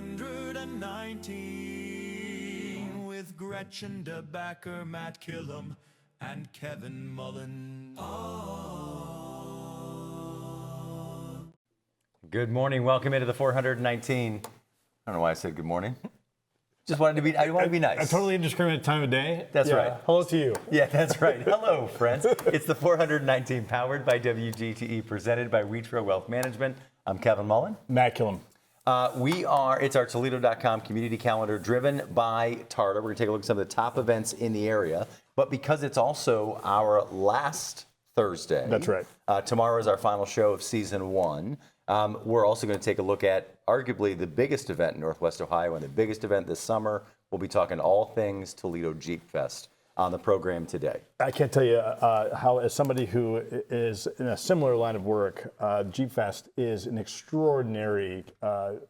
419 with Gretchen DeBacker, Matt Killam, and Kevin Mullen. Good morning. Welcome into the 419. I don't know why I said good morning. Just wanted to be, I wanted to be nice. A totally indiscriminate time of day. That's right. Hello to you. Yeah, that's right. Hello, friends. It's the 419 powered by WGTE, presented by Wheatro Wealth Management. I'm Kevin Mullen. Matt Killam. It's our Toledo.com community calendar driven by TARTA. We're going to take a look at some of the top events in the area. But because it's also our last Thursday. That's right. Tomorrow is our final show of season 1. We're also going to take a look at arguably the biggest event in Northwest Ohio and the biggest event this summer. We'll be talking all things Toledo Jeep Fest on the program today. I can't tell you how, as somebody who is in a similar line of work, Jeep Fest is an extraordinarily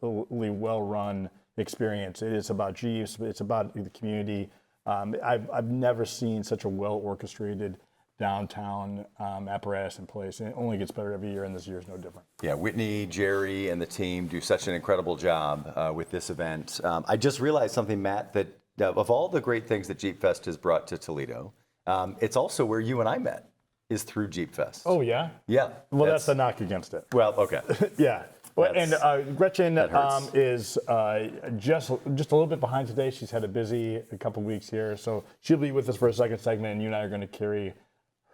well-run experience. It is about Jeeps. It's about the community. I've never seen such a well-orchestrated downtown apparatus in place, and it only gets better every year, and this year is no different. Yeah, Whitney, Jerry, and the team do such an incredible job with this event. I just realized something, Matt, that of all the great things that Jeep Fest has brought to Toledo, it's also where you and I met, is through Jeep Fest. Oh, yeah? Yeah. Well, that's a knock against it. Well, okay. Yeah. Well, and Gretchen is just a little bit behind today. She's had a couple weeks here, so she'll be with us for a second segment, and you and I are going to carry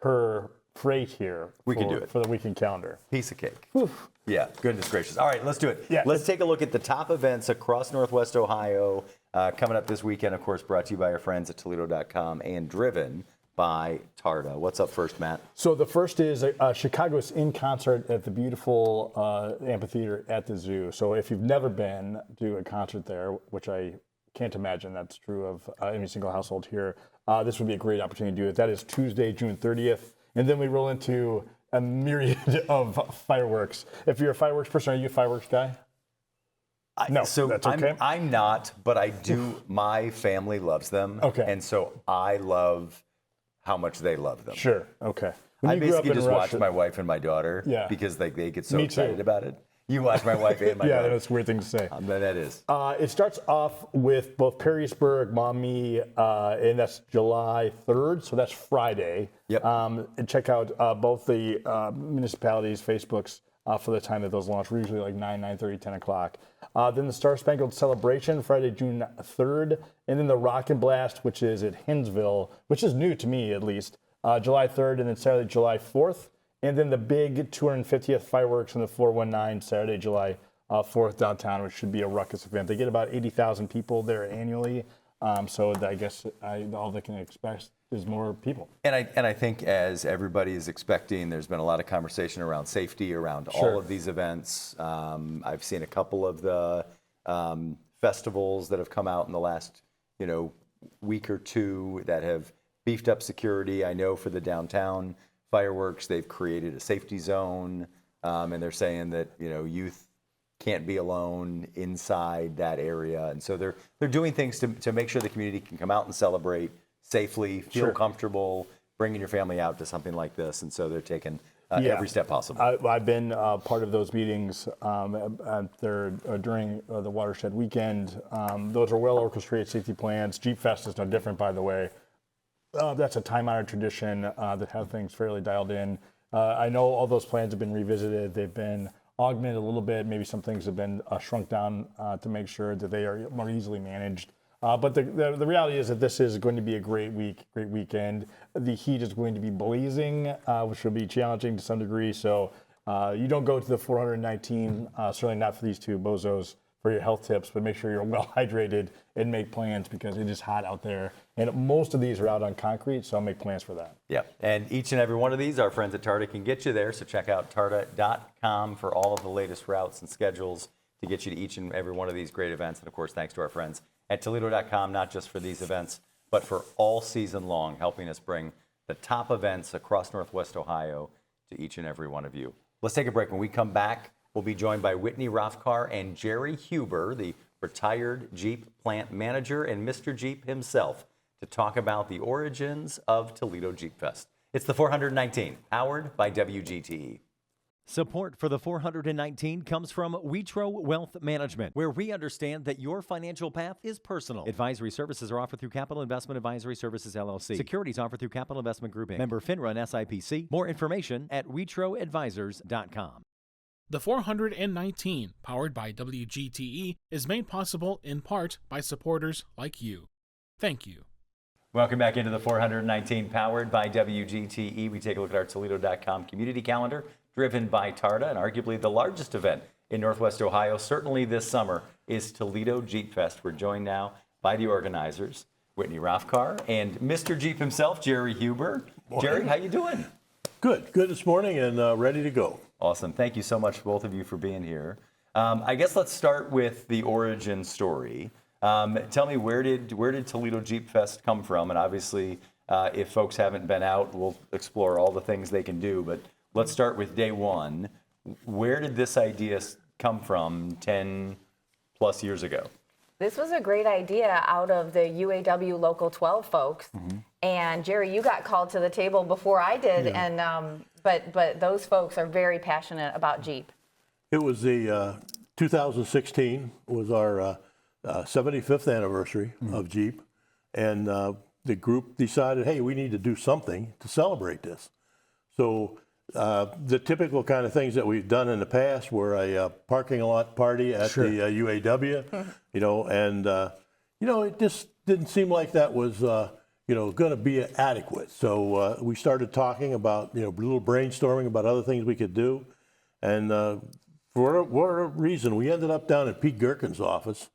her freight here can do it for the weekend calendar. Piece of cake. Oof. Yeah, goodness gracious. All right, let's do it. Yeah. Let's take a look at the top events across Northwest Ohio coming up this weekend, of course, brought to you by our friends at Toledo.com and driven by TARTA. What's up first, Matt? So the first is Chicago's in concert at the beautiful amphitheater at the zoo. So if you've never been to a concert there, which I can't imagine that's true of any single household here, this would be a great opportunity to do it. That is Tuesday, June 30th. And then we roll into a myriad of fireworks. If you're a fireworks person, are you a fireworks guy? No, so that's okay. I'm not, but I do. My family loves them. Okay. And so I love how much they love them. Sure, okay. I basically just watch my wife and my daughter because they get so excited about it. You watch my wife and my daughter. Yeah, that's a weird thing to say. That is. It starts off with both Perrysburg, Maumee, and that's July 3rd, so that's Friday. Yep. And check out both the municipalities' Facebooks for the time that those launch. We're usually like 9:30, 10 o'clock. Then the Star Spangled Celebration, Friday, June 3rd. And then the Rock and Blast, which is at Hinsville, which is new to me at least, July 3rd, and then Saturday, July 4th. And then the big 250th fireworks in the 419, Saturday, July 4th downtown, which should be a ruckus event. They get about 80,000 people there annually. So I guess all they can expect is more people. And I think as everybody is expecting, there's been a lot of conversation around safety around all of these events. I've seen a couple of the festivals that have come out in the last week or two that have beefed up security. I know for the downtown fireworks, they've created a safety zone, and they're saying that youth can't be alone inside that area, and so they're doing things to make sure the community can come out and celebrate safely, feel comfortable, bringing your family out to something like this, and so they're taking every step possible. I've been part of those meetings during the Watershed Weekend. Those are well orchestrated safety plans. Jeep Fest is no different, by the way. That's a time-honored tradition that have things fairly dialed in. I know all those plans have been revisited. They've been augmented a little bit. Maybe some things have been shrunk down to make sure that they are more easily managed. But the reality is that this is going to be a great weekend. The heat is going to be blazing, which will be challenging to some degree. So you don't go to the 419, certainly not for these two bozos, for your health tips, but make sure you're well hydrated and make plans because it is hot out there. And most of these are out on concrete, so I'll make plans for that. Yeah, and each and every one of these, our friends at TARTA can get you there. So check out tarta.com for all of the latest routes and schedules to get you to each and every one of these great events. And of course, thanks to our friends at Toledo.com, not just for these events, but for all season long, helping us bring the top events across Northwest Ohio to each and every one of you. Let's take a break. When we come back, we'll be joined by Whitney Rothkar and Jerry Huber, the retired Jeep plant manager and Mr. Jeep himself, to talk about the origins of Toledo Jeep Fest. It's the 419, powered by WGTE. Support for the 419 comes from Witro Wealth Management, where we understand that your financial path is personal. Advisory services are offered through Capital Investment Advisory Services, LLC. Securities offered through Capital Investment Group, Inc. Member FINRA and SIPC. More information at witroadvisors.com. The 419, powered by WGTE, is made possible in part by supporters like you. Thank you. Welcome back into the 419, powered by WGTE. We take a look at our Toledo.com community calendar, driven by TARDA, and arguably the largest event in Northwest Ohio, certainly this summer, is Toledo Jeep Fest. We're joined now by the organizers, Whitney Rothkar and Mr. Jeep himself, Jerry Huber. Morning. Jerry, how you doing? Good this morning and ready to go. Awesome. Thank you so much, both of you, for being here. I guess let's start with the origin story. Tell me, where did Toledo Jeep Fest come from? And obviously, if folks haven't been out, we'll explore all the things they can do. But let's start with day one. Where did this idea come from 10 plus years ago? This was a great idea out of the UAW Local 12 folks. Mm-hmm. And Jerry, you got called to the table before I did. Yeah. And but those folks are very passionate about Jeep. It was the 2016 was our 75th anniversary of Jeep. And the group decided, hey, we need to do something to celebrate this. So the typical kind of things that we've done in the past were a parking lot party at the UAW, and it just didn't seem like that was, going to be adequate. So we started talking about, a little brainstorming about other things we could do. And for whatever reason, we ended up down at Pete Gherkin's office,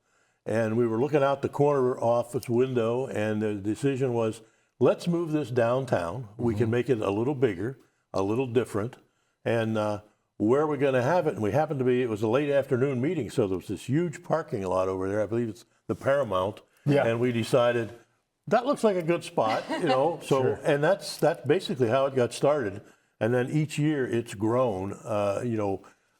and we were looking out the corner office window, and the decision was, let's move this downtown. We can make it a little bigger, a little different, and where are we going to have it? And we happened to be, it was a late afternoon meeting, so there was this huge parking lot over there. I believe it's the Paramount. Yeah. And we decided, that looks like a good spot, so, sure. And that's basically how it got started. And then each year it's grown,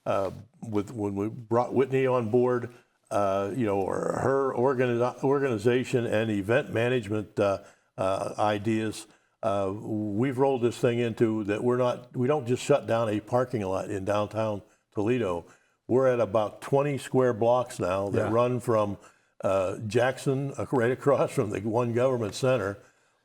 when we brought Whitney on board, her organization and event management ideas, we've rolled this thing into that we don't just shut down a parking lot in downtown Toledo. We're at about 20 square blocks now that run from Jackson, right across from the One Government Center,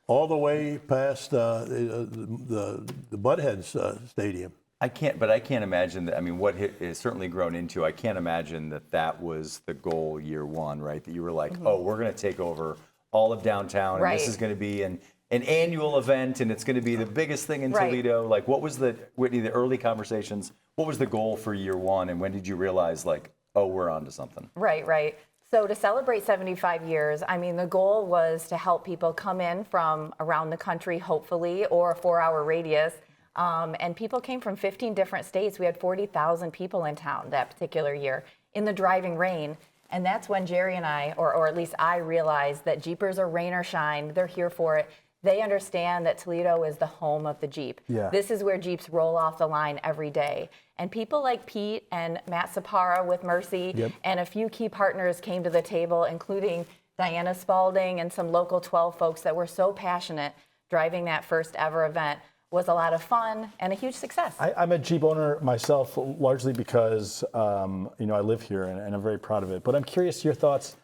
all the way past the Buttheads Stadium. I can't imagine that. I mean, what it has certainly grown into, I can't imagine that was the goal year one, right? That you were like, oh, we're going to take over all of downtown, and this is going to be an annual event, and it's going to be the biggest thing in Toledo. Like, what was Whitney, the early conversations, what was the goal for year one, and when did you realize, like, oh, we're onto something? Right. So to celebrate 75 years, I mean, the goal was to help people come in from around the country, hopefully, or a 4-hour radius. And people came from 15 different states. We had 40,000 people in town that particular year in the driving rain. And that's when Jerry and I, or at least I, realized that Jeepers are rain or shine. They're here for it. They understand that Toledo is the home of the Jeep. Yeah. This is where Jeeps roll off the line every day. And people like Pete and Matt Sapara with Mercy and a few key partners came to the table, including Diana Spalding and some local 12 folks that were so passionate. Driving that first ever event was a lot of fun and a huge success. I'm a Jeep owner myself, largely because I live here and I'm very proud of it. But I'm curious your thoughts.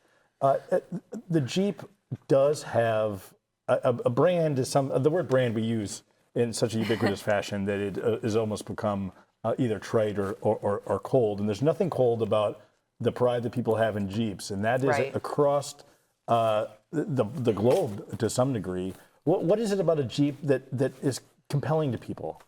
The Jeep does have a brand. The word brand we use in such a ubiquitous fashion that it has almost become either trite or cold. And there's nothing cold about the pride that people have in Jeeps, and that is across the globe to some degree. What is it about a Jeep that is compelling to people?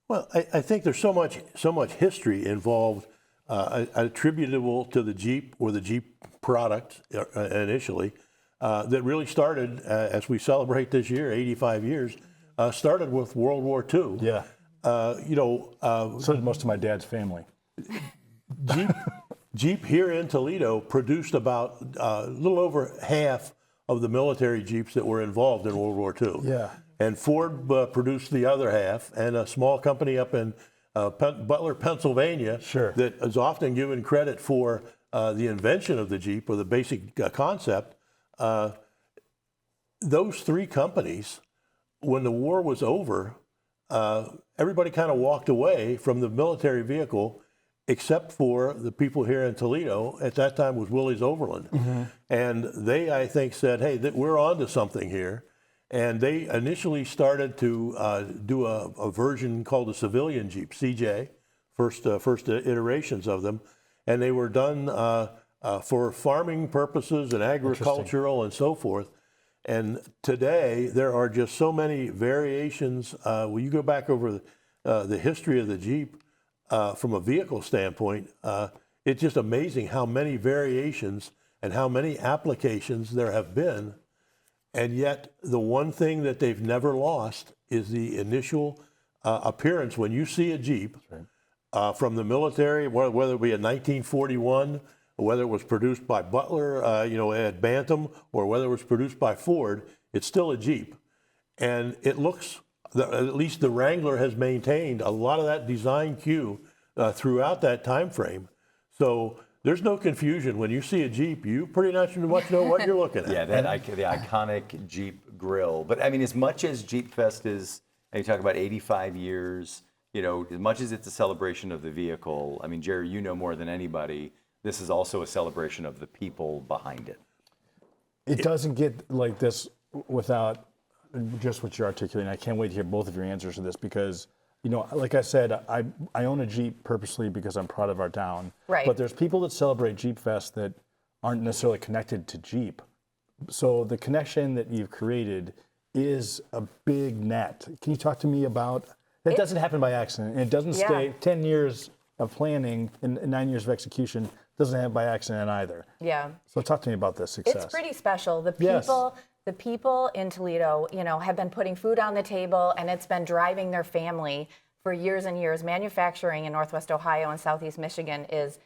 Well, I think there's so much history involved, attributable to the Jeep or the Jeep product initially, that really started, as we celebrate this year, 85 years, started with World War II. Yeah. So did most of my dad's family. Jeep here in Toledo produced about a little over half of the military Jeeps that were involved in World War II. Yeah. And Ford produced the other half, and a small company up in Butler, Pennsylvania, that is often given credit for the invention of the Jeep or the basic concept. Those three companies, when the war was over, everybody kind of walked away from the military vehicle, except for the people here in Toledo. At that time was Willys Overland. And they, I think, said, hey, we're on to something here. And they initially started to do a version called the civilian Jeep, CJ, first iterations of them. And they were done for farming purposes and agricultural and so forth. And today, there are just so many variations. When you go back over the history of the Jeep from a vehicle standpoint, it's just amazing how many variations and how many applications there have been. And yet, the one thing that they've never lost is the initial appearance. When you see a Jeep from the military, whether it be a 1941, whether it was produced by Butler, at Bantam, or whether it was produced by Ford, it's still a Jeep. And it looks, at least the Wrangler has maintained a lot of that design cue throughout that time frame. So there's no confusion. When you see a Jeep, you pretty much know what you're looking at. Yeah, the iconic Jeep grill. But I mean, as much as Jeep Fest is, and you talk about 85 years, as much as it's a celebration of the vehicle, I mean, Jerry, you know more than anybody, this is also a celebration of the people behind it. It doesn't get like this without just what you're articulating. I can't wait to hear both of your answers to this because, like I said, I own a Jeep purposely because I'm proud of our town. Right. But there's people that celebrate Jeep Fest that aren't necessarily connected to Jeep. So the connection that you've created is a big net. Can you talk to me about, it doesn't happen by accident. And it doesn't stay 10 years of planning and 9 years of execution. Doesn't happen by accident either. Yeah. So talk to me about this success. It's pretty special. The people in Toledo, have been putting food on the table, and it's been driving their family for years and years. Manufacturing in Northwest Ohio and Southeast Michigan is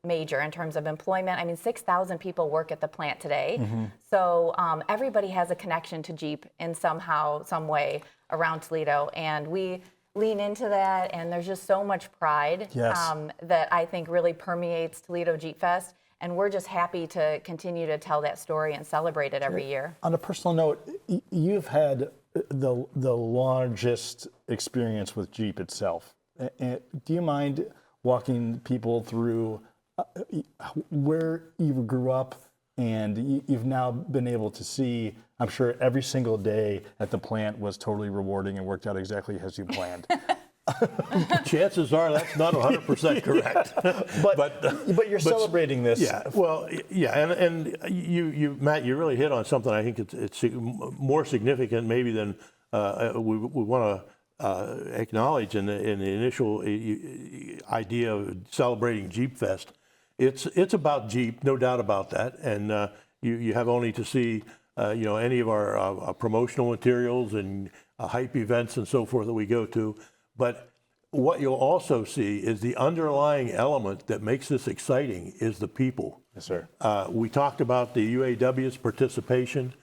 major in terms of employment. I mean, 6,000 people work at the plant today. So everybody has a connection to Jeep in some way around Toledo, and we lean into that, and there's just so much pride that I think really permeates Toledo Jeep Fest, and we're just happy to continue to tell that story and celebrate it every year. On a personal note, you've had the largest experience with Jeep itself. Do you mind walking people through where you grew up and you've now been able to see, I'm sure every single day at the plant was totally rewarding and worked out exactly as you planned. Chances are that's not 100% correct. But you're celebrating this. Yeah, well, yeah, and you Matt, you really hit on something I think it's more significant maybe than we want to acknowledge in the initial idea of celebrating Jeep Fest. It's about Jeep, no doubt about that, and you have only to see any of our promotional materials and hype events and so forth that we go to. But what you'll also see is the underlying element that makes this exciting is the people. Yes, sir. We talked about the UAW's participation.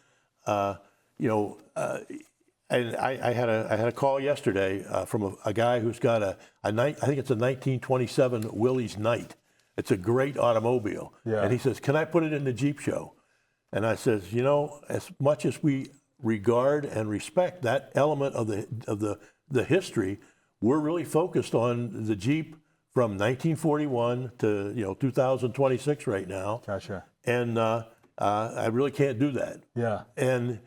And I had a call yesterday from a guy who's got I think it's a 1927 Willys Knight. It's a great automobile. Yeah. And he says, can I put it in the Jeep show? And I says, as much as we regard and respect that element of the history, we're really focused on the Jeep from 1941 to 2026 right now. Gotcha. And I really can't do that. Yeah. And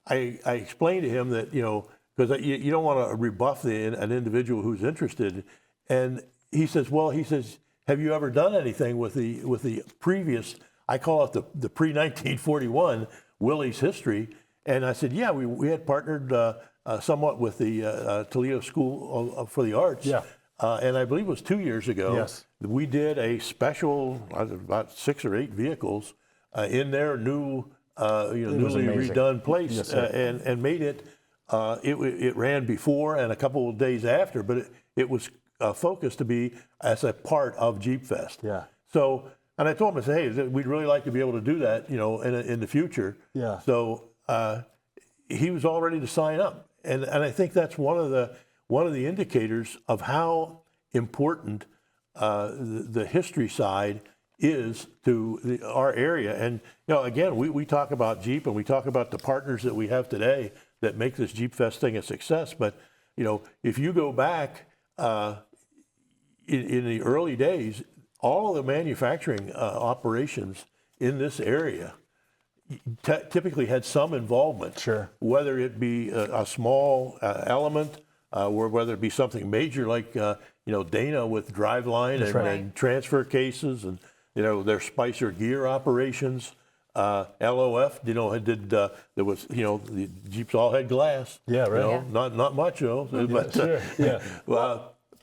I explained to him that because you don't want to rebuff an individual who's interested. And he says, have you ever done anything with the previous? I call it the pre-1941 Willys history. And I said, yeah, we had partnered somewhat with the Toledo School for the Arts. Yeah. And I believe it was 2 years ago. Yes. We did a special, about 6 or 8 vehicles in their newly redone place. Yes, and made it. It ran before and a couple of days after, but it was focused to be as a part of Jeep Fest. Yeah. So, and I told him, I said, hey, we'd really like to be able to do that, in the future. Yeah. So he was all ready to sign up, and I think that's one of the indicators of how important the history side is to our area. And again, we talk about Jeep and we talk about the partners that we have today that make this Jeep Fest thing a success, but if you go back in the early days, all of the manufacturing operations in this area typically had some involvement. Sure. Whether it be a small element, or whether it be something major like Dana with driveline and transfer cases, and their Spicer gear operations. LOF, there was, the Jeeps all had glass. Yeah, right. Not much, but Sure. Yeah.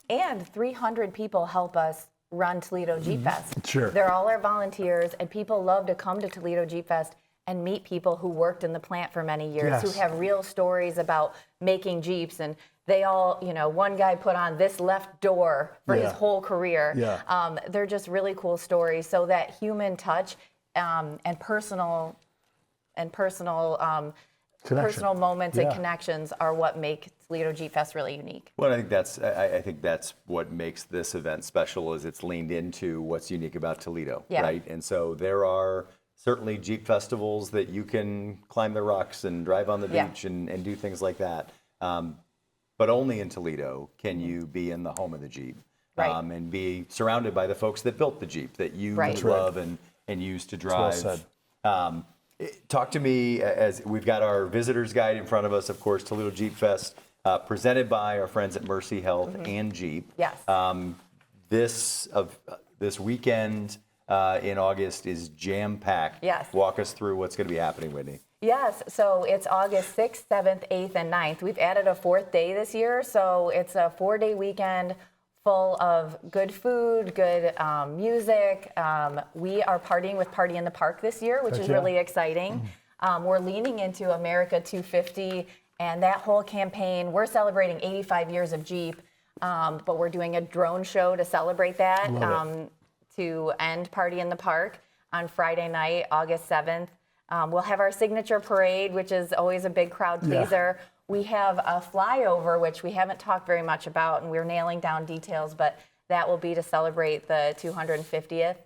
And 300 people help us run Toledo Jeep Fest. Sure. They're all our volunteers, and people love to come to Toledo Jeep Fest and meet people who worked in the plant for many years, who have real stories about making Jeeps. And they all, one guy put on this left door for his whole career. Yeah. They're just really cool stories. So that human touch and personal moments and connections are what make Toledo Jeep Fest really unique. Well, I think that's what makes this event special, is it's leaned into what's unique about Toledo, right? And so there are certainly Jeep festivals that you can climb the rocks and drive on the beach and do things like that. But only in Toledo can you be in the home of the Jeep and be surrounded by the folks that built the Jeep that you love and use to drive. That's well said. Talk to me, as we've got our visitor's guide in front of us, of course, Toledo Jeep Fest, presented by our friends at Mercy Health and Jeep. Yes. This weekend in August is jam-packed. Yes. Walk us through what's going to be happening, Whitney. Yes, so it's August 6th, 7th, 8th, and 9th. We've added a 4th day this year, so it's a 4-day weekend full of good food, good music. We are partying with Party in the Park this year, which is really exciting. We're leaning into America 250, and that whole campaign, we're celebrating 85 years of Jeep, but we're doing a drone show to celebrate that to end Party in the Park on Friday night, August 7th. We'll have our signature parade, which is always a big crowd pleaser. We have a flyover, which we haven't talked very much about, and we're nailing down details, but that will be to celebrate the 250th.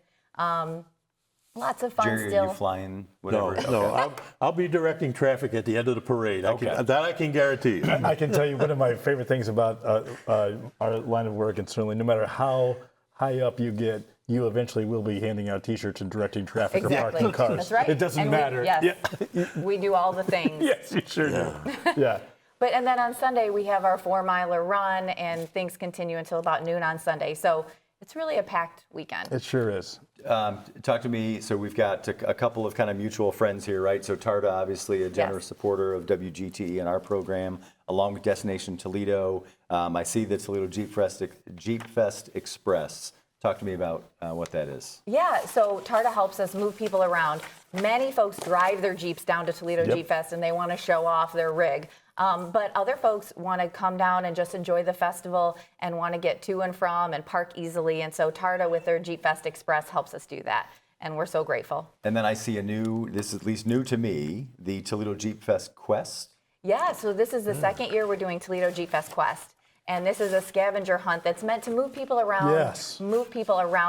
Lots of fun Jerry, still. are you flying? No, Whatever? no, I'll be directing traffic at the end of the parade. That I can guarantee you. I can tell you one of my favorite things about our line of work, and certainly no matter how high up you get, you eventually will be handing out T-shirts and directing traffic or parking cars. That's right. It doesn't And matter. We do all the things. Yes, you sure do. Yeah. But and then on Sunday we have our 4-miler run, and things continue until about noon on Sunday. So it's really a packed weekend. It sure is. Talk to me. So we've got a couple of kind of mutual friends here, right? So Tarda, obviously a generous supporter of WGTE and our program, along with Destination Toledo. I see the Toledo Jeep Fest Express. Talk to me about what that is. Yeah, so Tarda helps us move people around. Many folks drive their Jeeps down to Toledo Jeep Fest and they want to show off their rig. But other folks want to come down and just enjoy the festival and want to get to and from and park easily. And so Tarda with their Jeep Fest Express helps us do that. And we're so grateful. And then I see this is at least new to me, the Toledo Jeep Fest Quest. Yeah, so this is the second year we're doing Toledo Jeep Fest Quest. And this is a scavenger hunt that's meant to move people around,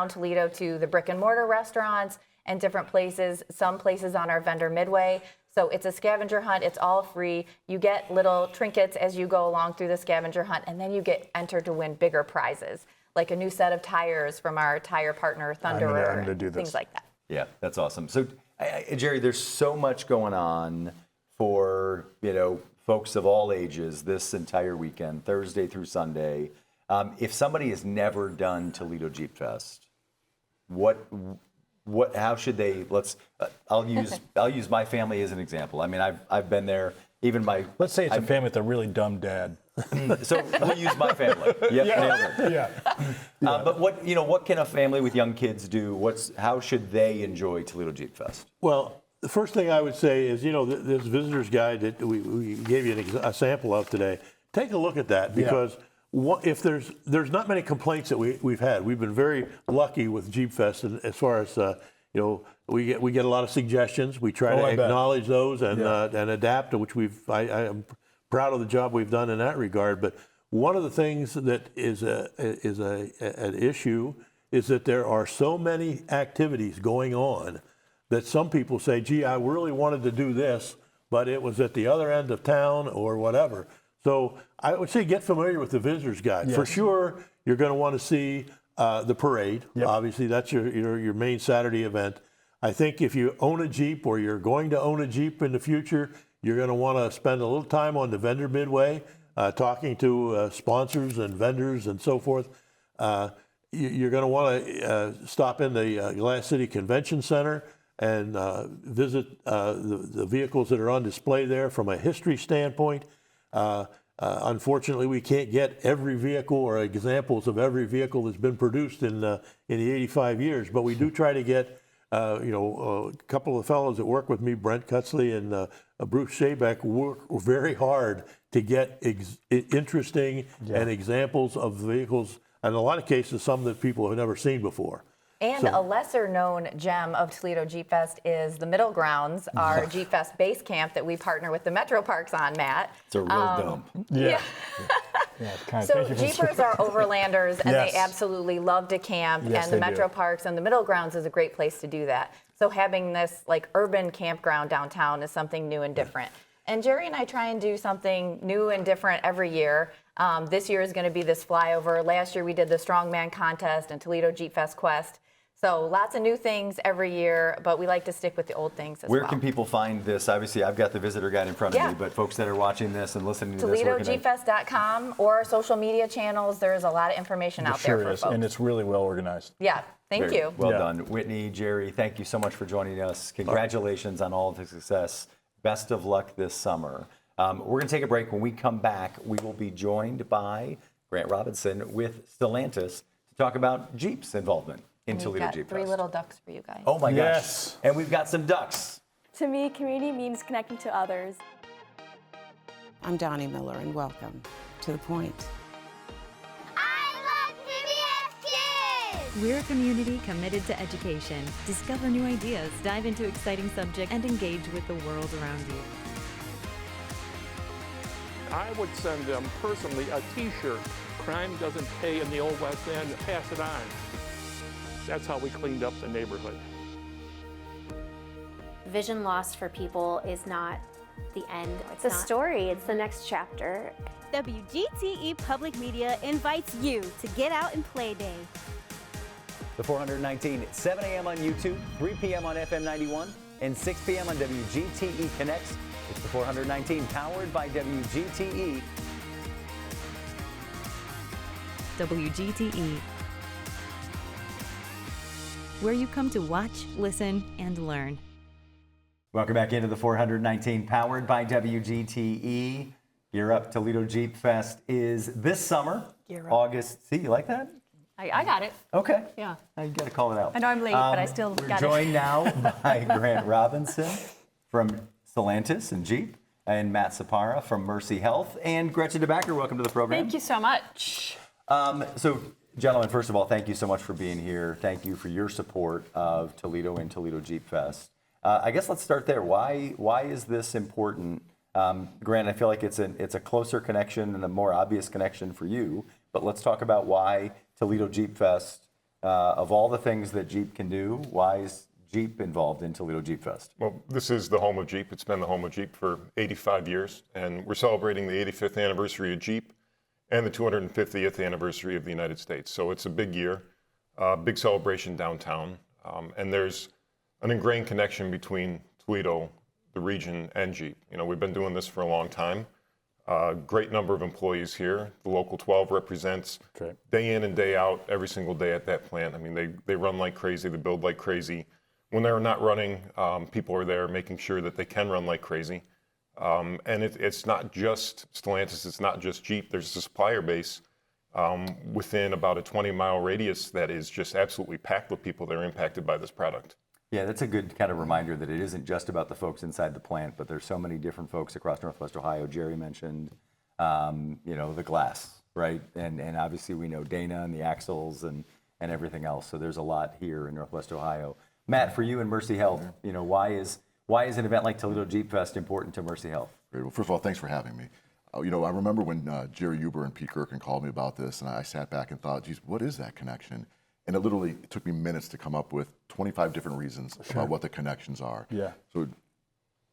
Toledo to the brick and mortar restaurants and different places, some places on our vendor midway. So it's a scavenger hunt. It's all free. You get little trinkets as you go along through the scavenger hunt, and then you get entered to win bigger prizes, like a new set of tires from our tire partner, Thunderer, and things like that. Yeah, that's awesome. So, Jerry, there's so much going on for, folks of all ages this entire weekend, Thursday through Sunday. If somebody has never done Toledo Jeep Fest, how should they? I'll use my family as an example. I mean, I've been there. Even let's say it's a family with a really dumb dad. So we'll use my family. Yeah. But what can a family with young kids do? How should they enjoy Toledo Jeep Fest? Well, the first thing I would say is, this visitor's guide that we gave you a sample of today, take a look at that, because if there's not many complaints that we've had. We've been very lucky with Jeep Fest, and as far as we get a lot of suggestions. We try to acknowledge those and adapt, which I am proud of the job we've done in that regard. But one of the things that is an issue is that there are so many activities going on that some people say, gee, I really wanted to do this, but it was at the other end of town or whatever. So I would say get familiar with the visitor's guide. For Yes. sure, you're going to want to see the parade. Yep. Obviously, that's your main Saturday event. I think if you own a Jeep or you're going to own a Jeep in the future, you're going to want to spend a little time on the vendor midway, talking to sponsors and vendors and so forth. You're going to want to stop in the Glass City Convention Center and visit the vehicles that are on display there from a history standpoint. Unfortunately, we can't get every vehicle or examples of every vehicle that's been produced in the 85 years, but we do try to get, a couple of fellows that work with me, Brent Cutzley and Bruce Shabeck, work very hard to get interesting and examples of vehicles, and in a lot of cases, some that people have never seen before. And a lesser known gem of Toledo Jeep Fest is the Middle Grounds, our Jeep Fest base camp that we partner with the Metro Parks on, Matt. It's a real dump. Yeah. So Jeepers are overlanders, and Yes. they absolutely love to camp, Yes, and the they do. Metro Parks and the Middle Grounds is a great place to do that. So having this like urban campground downtown is something new and different. And Jerry and I try and do something new and different every year. This year is going to be this flyover. Last year we did the Strongman Contest and Toledo Jeep Fest Quest. So lots of new things every year, but we like to stick with the old things as well. Where can people find this? Obviously, I've got the visitor guide in front of Yeah. me, but folks that are watching this and listening to this, where can they- ToledoJeepFest.com or our social media channels. There's a lot of information out there Sure for is, folks. and it's really well organized. Yeah, thank Very you. Well Yeah. done. Whitney, Jerry, thank you so much for joining us. Congratulations on all of the success. Best of luck this summer. We're going to take a break. When we come back, we will be joined by Grant Robinson with Stellantis to talk about Jeep's involvement in We've Toledo got Jeep 3 Fest. little ducks for you guys. Oh my gosh. Yes. And we've got some ducks. To me, community means connecting to others. I'm Donnie Miller, and welcome to The Point. I love PBS Kids! We're a community committed to education. Discover new ideas, dive into exciting subjects, and engage with the world around you. I would send them personally a t-shirt. Crime doesn't pay in the Old West End, pass it on. That's how we cleaned up the neighborhood. Vision loss for people is not the end. It's a story, it's the next chapter. WGTE Public Media invites you to Get Out and Play Day. The 419 at 7 a.m. on YouTube, 3 p.m. on FM 91, and 6 p.m. on WGTE Connects. It's the 419 powered by WGTE. WGTE, where you come to watch, listen, and learn. Welcome back into the 419 powered by WGTE. Gear Up Toledo Jeep Fest is this summer, August. See, you like that? I got it. Okay. Yeah. Now you got to call it out. I know I'm late, but I still we're got it. joined now by Grant Robinson from Stellantis and Jeep, and Matt Sapara from Mercy Health, and Gretchen DeBacker. Welcome to the program. Thank you so much. So, gentlemen, first of all, thank you so much for being here. Thank you for your support of Toledo and Toledo Jeep Fest. I guess let's start there. Why is this important? Grant, I feel like it's a closer connection and a more obvious connection for you. But let's talk about why Toledo Jeep Fest, of all the things that Jeep can do, why is Jeep involved in Toledo Jeep Fest? Well, this is the home of Jeep. It's been the home of Jeep for 85 years, and we're celebrating the 85th anniversary of Jeep and the 250th anniversary of the United States. So it's a big year, big celebration downtown, and there's an ingrained connection between Toledo, the region, and Jeep. You know, we've been doing this for a long time. Great number of employees here. The Local 12 represents day in and day out, every single day at that plant. I mean, they run like crazy, they build like crazy. When they're not running, people are there making sure that they can run like crazy. And it's not just Stellantis, it's not just Jeep. There's a supplier base within about a 20-mile radius that is just absolutely packed with people that are impacted by this product. Yeah, that's a good kind of reminder that it isn't just about the folks inside the plant, but there's so many different folks across Northwest Ohio. Jerry mentioned, the glass, right? And obviously we know Dana and the axles and everything else. So there's a lot here in Northwest Ohio. Matt, for you and Mercy Health, why is an event like Toledo Jeep Fest important to Mercy Health? Great. Well, first of all, thanks for having me. I remember when Jerry Huber and Pete Gerken called me about this, and I sat back and thought, geez, what is that connection? And it literally took me minutes to come up with 25 different reasons about what the connections are. Yeah. So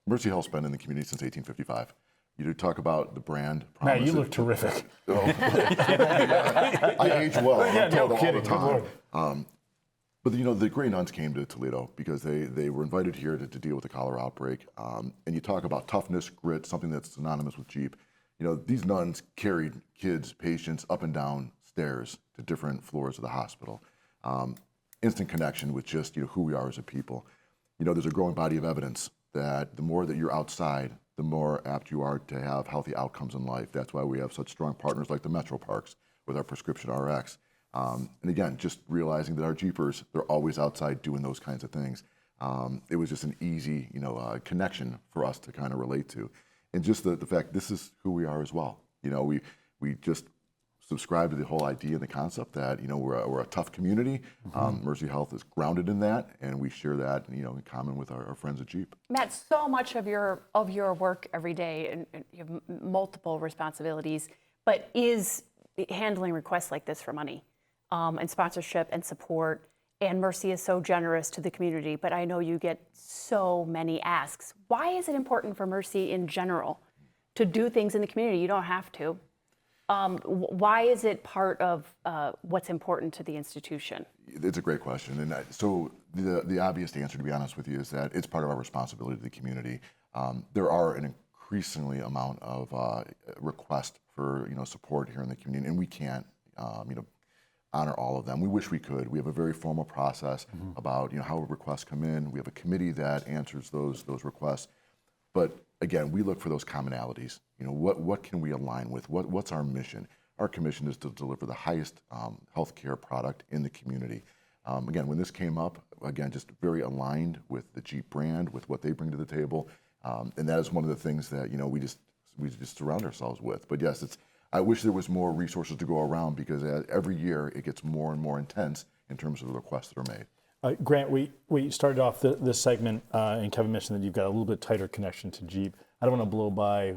Mercy Health's been in the community since 1855. You talk about the brand. Matt, you promise. look terrific. I age well. I'm told all kidding. the Good time. But the Grey Nuns came to Toledo because they were invited here to deal with the cholera outbreak. And you talk about toughness, grit, something that's synonymous with Jeep. These nuns carried kids, patients up and down stairs to different floors of the hospital. Instant connection with just who we are as a people. There's a growing body of evidence that the more that you're outside, the more apt you are to have healthy outcomes in life. That's why we have such strong partners like the Metro Parks with our prescription RX. And again, just realizing that our Jeepers, they're always outside doing those kinds of things. It was just an easy, connection for us to kind of relate to. And just the fact this is who we are as well. We just subscribe to the whole idea and the concept that, we're a tough community. Mercy Health is grounded in that, and we share that, in common with our friends at Jeep. Matt, so much of your work every day, and you have multiple responsibilities, but is handling requests like this for money. And sponsorship and support, and Mercy is so generous to the community, but I know you get so many asks. Why is it important for Mercy in general to do things in the community? You don't have to. Why is it part of what's important to the institution? It's a great question. And so the obvious answer, to be honest with you, is that it's part of our responsibility to the community. There are an increasingly amount of requests for support here in the community, and we can't honor all of them. We wish we could. We have a very formal process about how requests come in. We have a committee that answers those requests. But again, we look for those commonalities. What can we align with? What's our mission? Our commission is to deliver the highest healthcare product in the community. Again, when this came up, again, just very aligned with the Jeep brand, with what they bring to the table, and that is one of the things that we just surround ourselves with. But yes, I wish there was more resources to go around because every year it gets more and more intense in terms of the requests that are made. Grant, we started off this segment, and Kevin mentioned that you've got a little bit tighter connection to Jeep. I don't want to blow by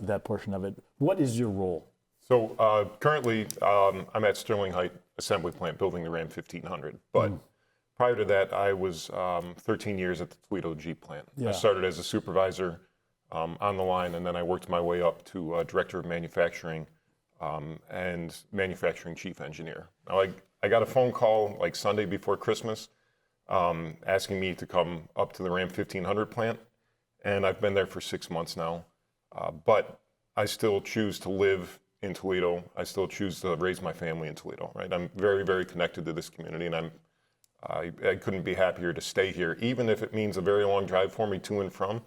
that portion of it. What is your role? So currently, I'm at Sterling Heights Assembly Plant building the Ram 1500. But prior to that, I was 13 years at the Toledo Jeep plant. Yeah. I started as a supervisor on the line, and then I worked my way up to Director of Manufacturing and Manufacturing Chief Engineer. Now, I got a phone call like Sunday before Christmas asking me to come up to the Ram 1500 plant, and I've been there for 6 months now. But I still choose to live in Toledo. I still choose to raise my family in Toledo, right? I'm very, very connected to this community, and I couldn't be happier to stay here, even if it means a very long drive for me to and from.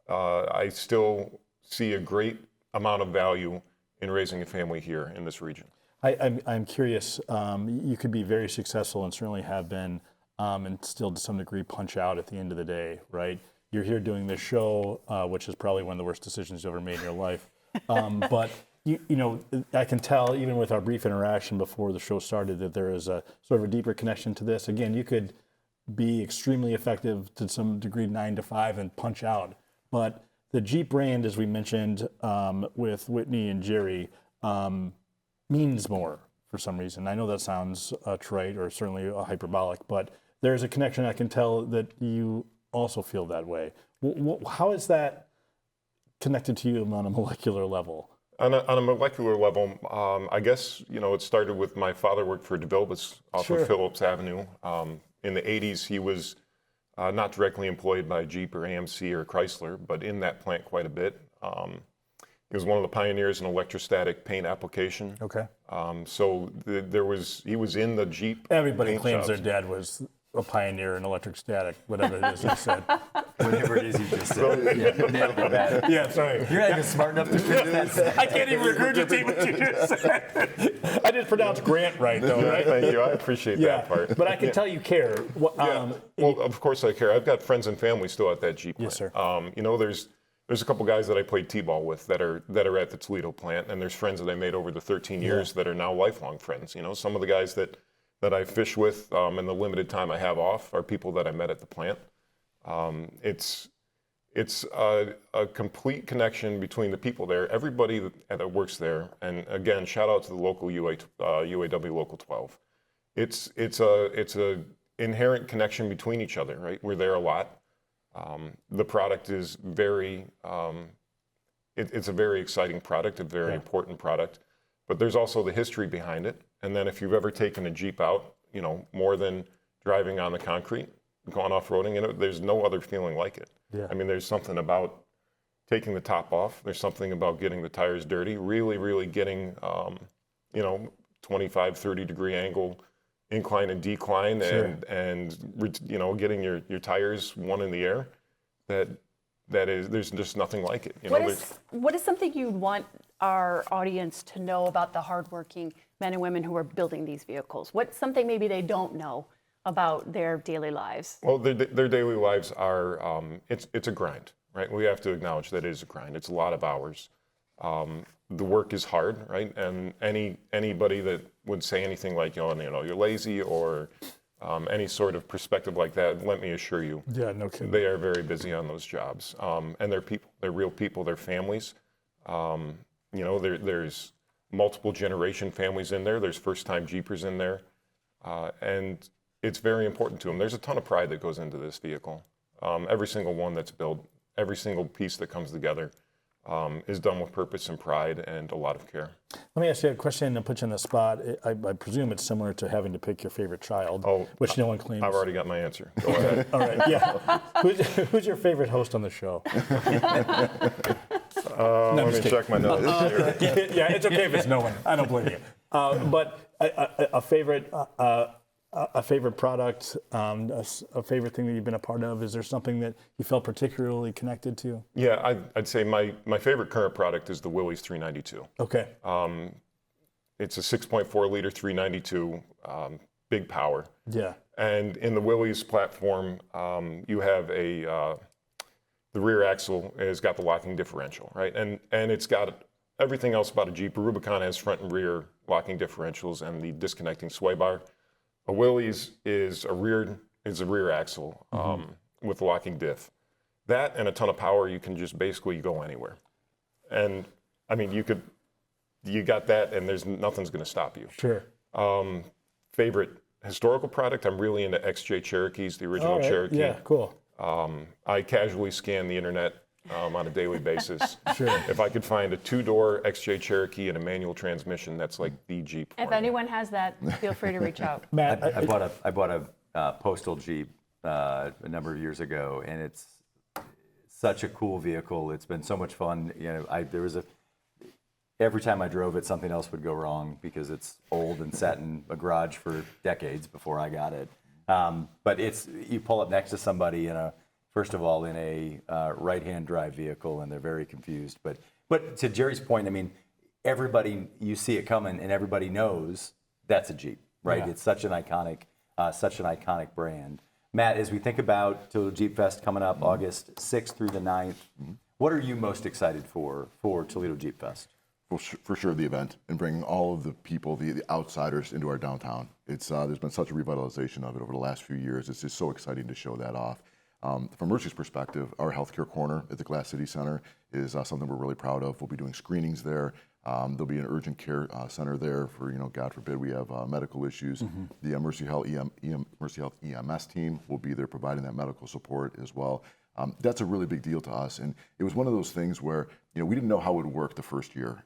I still see a great amount of value in raising a family here in this region. I'm curious, you could be very successful and certainly have been, and still to some degree punch out at the end of the day, right? You're here doing this show, which is probably one of the worst decisions you ever made in your life. But I can tell even with our brief interaction before the show started that there is a sort of a deeper connection to this. Again, you could be extremely effective to some degree 9 to 5 and punch out. But the Jeep brand, as we mentioned with Whitney and Jerry, means more for some reason. I know that sounds trite or certainly hyperbolic, but there's a connection. I can tell that you also feel that way. How is that connected to you on a molecular level? On a molecular level, I guess, it started with my father worked for DeVilbiss off of Phillips Avenue. In the 80s, he was not directly employed by Jeep or AMC or Chrysler, but in that plant quite a bit. He was one of the pioneers in electrostatic paint application. Okay. So he was in the Jeep. Everybody claims shops. their dad was a pioneer in electrostatic, whatever it is you said. Whatever it is you just said. Yeah, yeah, sorry. You're not even smart enough to finish that. I can't even regurgitate what you just said. I did pronounce Grant right, though, right? Thank you. I appreciate that part. But I can tell you care. Well, of course I care. I've got friends and family still at that Jeep plant. Yes, sir. There's a couple guys that I played t-ball with that are at the Toledo plant, and there's friends that I made over the 13 years that are now lifelong friends. Some of the guys that I fish with in the limited time I have off are people that I met at the plant. It's a complete connection between the people there, everybody that works there, and again, shout out to the local UAW Local 12. It's a inherent connection between each other, right? We're there a lot. The product is very it's a very exciting product, a very important product, but there's also the history behind it. And then if you've ever taken a Jeep out, you know, more than driving on the concrete, gone off-roading, you know, there's no other feeling like it. Yeah. I mean, there's something about taking the top off. There's something about getting the tires dirty, really getting, you know, 25, 30 degree angle, incline and decline, and you know, getting your tires one in the air. There's just nothing like it. You know, what is something you'd want our audience to know about the hardworking men and women who are building these vehicles? What's something maybe they don't know about their daily lives? Well, their daily lives are, it's a grind, right? We have to acknowledge that it is a grind. It's a lot of hours. The work is hard, right? And anybody that would say anything like, you know, you're lazy or any sort of perspective like that, let me assure you, no kidding. They are very busy on those jobs. And they're people, they're real people, they're families. You know, there's multiple generation families in there. There's first-time Jeepers in there. And it's very important to them. There's a ton of pride that goes into this vehicle. Every single one that's built, every single piece that comes together is done with purpose and pride and a lot of care. Let me ask you a question and put you on the spot. I presume it's similar to having to pick your favorite child, which no one claims. I've already got my answer. Go ahead. All right, yeah. Who's your favorite host on the show? Let me check my notes here. Yeah, it's okay if it's no one. I don't blame you. But a favorite product, a favorite thing that you've been a part of? Is there something that you felt particularly connected to? Yeah, I'd say my favorite current product is the Willys 392. Okay. It's a 6.4 liter 392, big power. Yeah. And in the Willys platform, you have the rear axle has got the locking differential, right? And it's got everything else about a Jeep. A Rubicon has front and rear locking differentials and the disconnecting sway bar. A Willys is a rear axle with locking diff. That and a ton of power, you can just basically go anywhere. And I mean, you got that, and nothing's going to stop you. Sure. Favorite historical product? I'm really into XJ Cherokees, the original Cherokee. Yeah, cool. I casually scan the internet on a daily basis. Sure. If I could find a two-door XJ Cherokee and a manual transmission, that's like the Jeep. If anyone has that, feel free to reach out. Matt, I bought a postal Jeep a number of years ago, and it's such a cool vehicle. It's been so much fun. You know, every time I drove it, something else would go wrong because it's old and sat in a garage for decades before I got it. But you pull up next to somebody first of all, in a right-hand drive vehicle, and they're very confused. But to Jerry's point, I mean, everybody, you see it coming, and everybody knows that's a Jeep, right? Yeah. It's such an iconic brand. Matt, as we think about Toledo Jeep Fest coming up August 6th through the 9th, what are you most excited for Toledo Jeep Fest? Well, for sure, the event and bringing all of the people, the outsiders, into our downtown. It's there's been such a revitalization of it over the last few years. It's just so exciting to show that off. From Mercy's perspective, our healthcare corner at the Glass City Center is something we're really proud of. We'll be doing screenings there. There'll be an urgent care center there for, God forbid, we have medical issues. The Mercy Health EMS team will be there providing that medical support as well. That's a really big deal to us. And it was one of those things where, we didn't know how it would work the first year.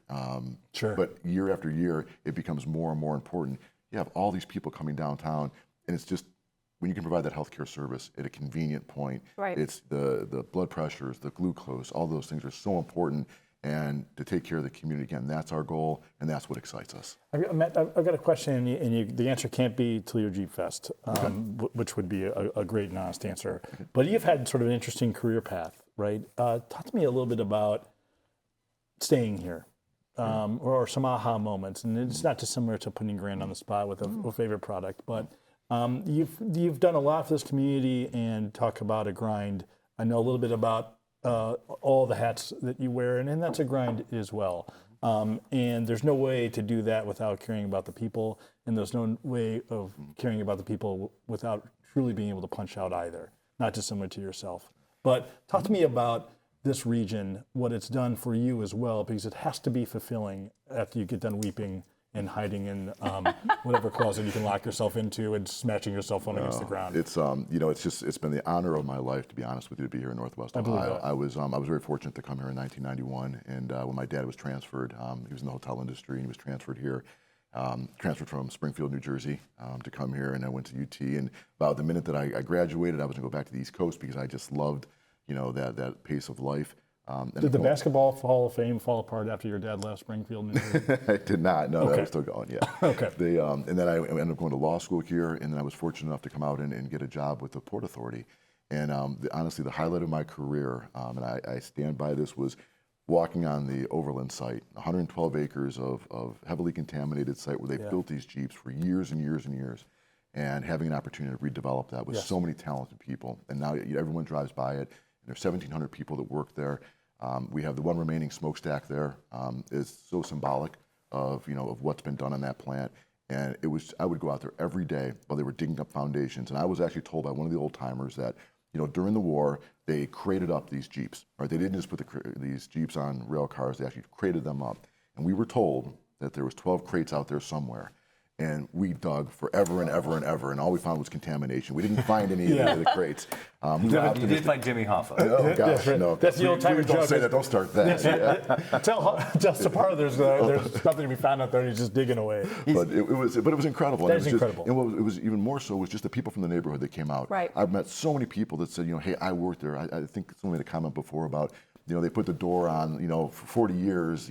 Sure. But year after year, it becomes more and more important. You have all these people coming downtown, and it's just, when you can provide that healthcare service at a convenient point, right. It's the blood pressures, the glucose, all those things are so important. And to take care of the community, again, that's our goal, and that's what excites us. Matt, I've got a question, and the answer can't be Toledo Jeep Fest, which would be a great and honest answer. But you've had sort of an interesting career path, right? Talk to me a little bit about staying here, or some aha moments. And it's not dissimilar to putting Grant on the spot with a favorite product, but you've done a lot for this community and talk about a grind. I know a little bit about all the hats that you wear, and that's a grind as well. And there's no way to do that without caring about the people, and there's no way of caring about the people without truly being able to punch out either, not dissimilar to yourself. But talk to me about this region, what it's done for you as well, because it has to be fulfilling after you get done weeping and hiding in whatever closet you can lock yourself into and smashing your cell phone against the ground. It's it's been the honor of my life, to be honest with you, to be here in Northwest Ohio. I was very fortunate to come here in 1991, and when my dad was transferred, he was in the hotel industry, and he was transferred here. Transferred from Springfield, New Jersey, to come here, and I went to UT. And about the minute that I graduated, I was going to go back to the East Coast because I just loved, that pace of life. Did the Basketball Hall of Fame fall apart after your dad left Springfield, New Jersey? It did not. No, Okay. that was still going. Yeah. Okay. And then I ended up going to law school here, and then I was fortunate enough to come out and get a job with the Port Authority. And honestly, the highlight of my career, and I stand by this, was walking on the Overland site, 112 acres of heavily contaminated site where they built these Jeeps for years and years and years, and having an opportunity to redevelop that with so many talented people. And now everyone drives by it, and there's 1,700 people that work there. We have the one remaining smokestack there. It's so symbolic of what's been done on that plant. And I would go out there every day while they were digging up foundations. And I was actually told by one of the old timers that during the war, they crated up these Jeeps. Right? They didn't just put these Jeeps on rail cars, they actually crated them up. And we were told that there was 12 crates out there somewhere. And we dug forever and ever and ever, and all we found was contamination. We didn't find any of the crates. You did find Jimmy Hoffa. Oh, gosh, no. That's the old timer joke. Don't say that, don't start that. Tell Sapardo there's nothing to be found out there, and he's just digging away. But it was incredible. That is incredible. And what was even more so was just the people from the neighborhood that came out. Right. I've met so many people that said, hey, I worked there. I think someone made a comment before about, they put the door on, for 40 years,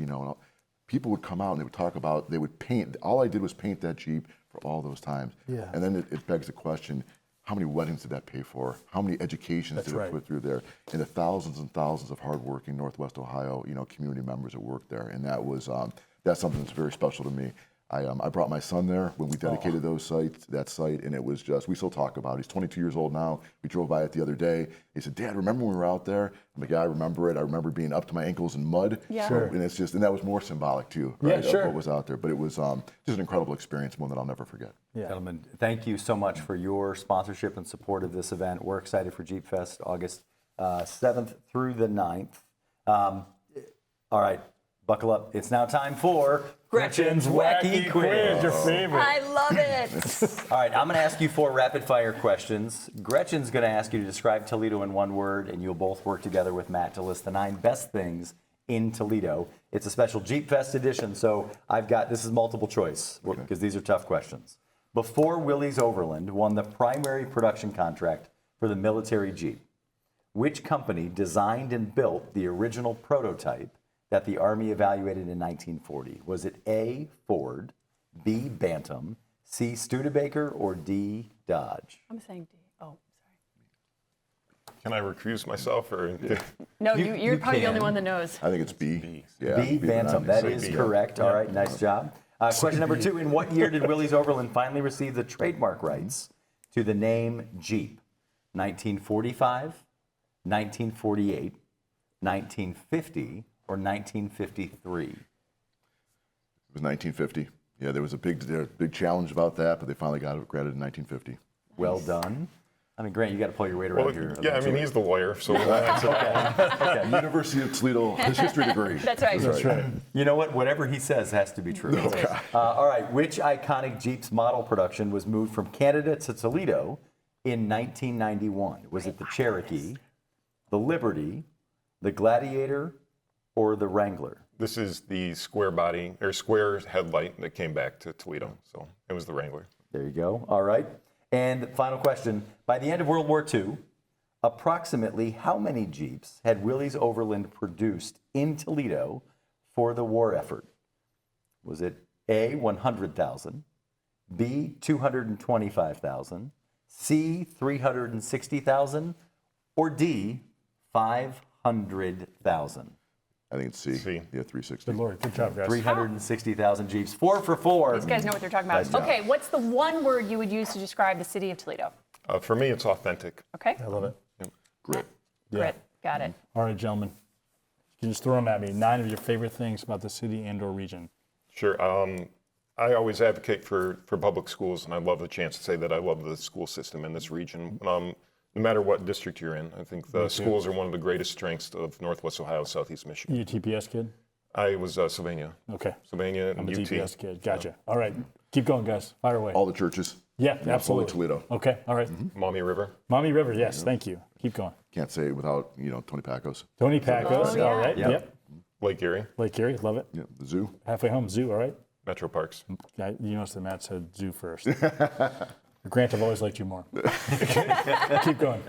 people would come out and they would talk about, they would paint. All I did was paint that Jeep for all those times. Yeah. And then it begs the question, how many weddings did that pay for? How many educations did it put through there? And the thousands and thousands of hardworking Northwest Ohio, community members that worked there. And that's something that's very special to me. I brought my son there when we dedicated that site, and it was just, we still talk about it. He's 22 years old now. We drove by it the other day. He said, Dad, remember when we were out there? I'm like, yeah, I remember it. I remember being up to my ankles in mud. Yeah. Sure. And and that was more symbolic too, right, Yeah, sure. of what was out there. But it was just an incredible experience, one that I'll never forget. Yeah. Gentlemen, thank you so much for your sponsorship and support of this event. We're excited for Jeep Fest, August 7th through the 9th. All right, buckle up. It's now time for Gretchen's Wacky Quiz. Your favorite. I love it. All right, I'm going to ask you 4 rapid-fire questions. Gretchen's going to ask you to describe Toledo in one word, and you'll both work together with Matt to list the 9 best things in Toledo. It's a special Jeep Fest edition, so this is multiple choice, because these are tough questions. Before Willys Overland won the primary production contract for the military Jeep, which company designed and built the original prototype that the Army evaluated in 1940? Was it A, Ford, B, Bantam, C, Studebaker, or D, Dodge? I'm saying D. Oh, Can I recuse myself? Or no, you're probably the only can. one that knows. I think it's B. Yeah, B, Bantam. That is correct. All right, nice job. Question number 2. In what year did Willys Overland finally receive the trademark rights to the name Jeep? 1945, 1948, 1950, or 1953? It was 1950. Yeah, there was a big challenge about that, but they finally got it granted in 1950. Well done. I mean, Grant, you got to pull your weight around here. Yeah, I mean, he's the lawyer, so Okay. University of Toledo, his history degree. That's right. That's right. You know what? Whatever he says has to be true. All right. Which iconic Jeep's model production was moved from Canada to Toledo in 1991? Was it the Cherokee, the Liberty, the Gladiator, or the Wrangler? This is the square body or square headlight that came back to Toledo, so it was the Wrangler. There you go. All right. And final question. By the end of World War II, approximately how many Jeeps had Willys Overland produced in Toledo for the war effort? Was it A, 100,000, B, 225,000, C, 360,000, or D, 500,000? I think it's C. Yeah, 360. Good Lord, good job, guys. 360,000 Jeeps. 4 for 4. These guys know what they're talking about. Nice job. Okay, what's the one word you would use to describe the city of Toledo? For me, it's authentic. Okay. I love it. Grit. Grit. Got it. All right, gentlemen. You can just throw them at me. 9 of your favorite things about the city and/or region. Sure. I always advocate for public schools, and I love the chance to say that I love the school system in this region. No matter what district you're in, I think the schools are one of the greatest strengths of Northwest Ohio, Southeast Michigan. You a TPS kid? I was Sylvania. Okay. Sylvania and I'm a UT. DPS kid. Gotcha. All right. Keep going, guys. Fire away. All the churches. Yeah, Fully absolutely. Toledo. Okay. All right. Maumee River. Maumee River. Yes. Thank you. Keep going. Can't say it without, Tony Pacos. Tony Pacos. Oh, yeah. All right. Yep. Yep. Lake Erie. Lake Erie. Love it. Yeah, the zoo. Halfway home. Zoo. All right. Metro Parks. Yeah, you notice that Matt said zoo first. Grant, I've always liked you more. Keep going.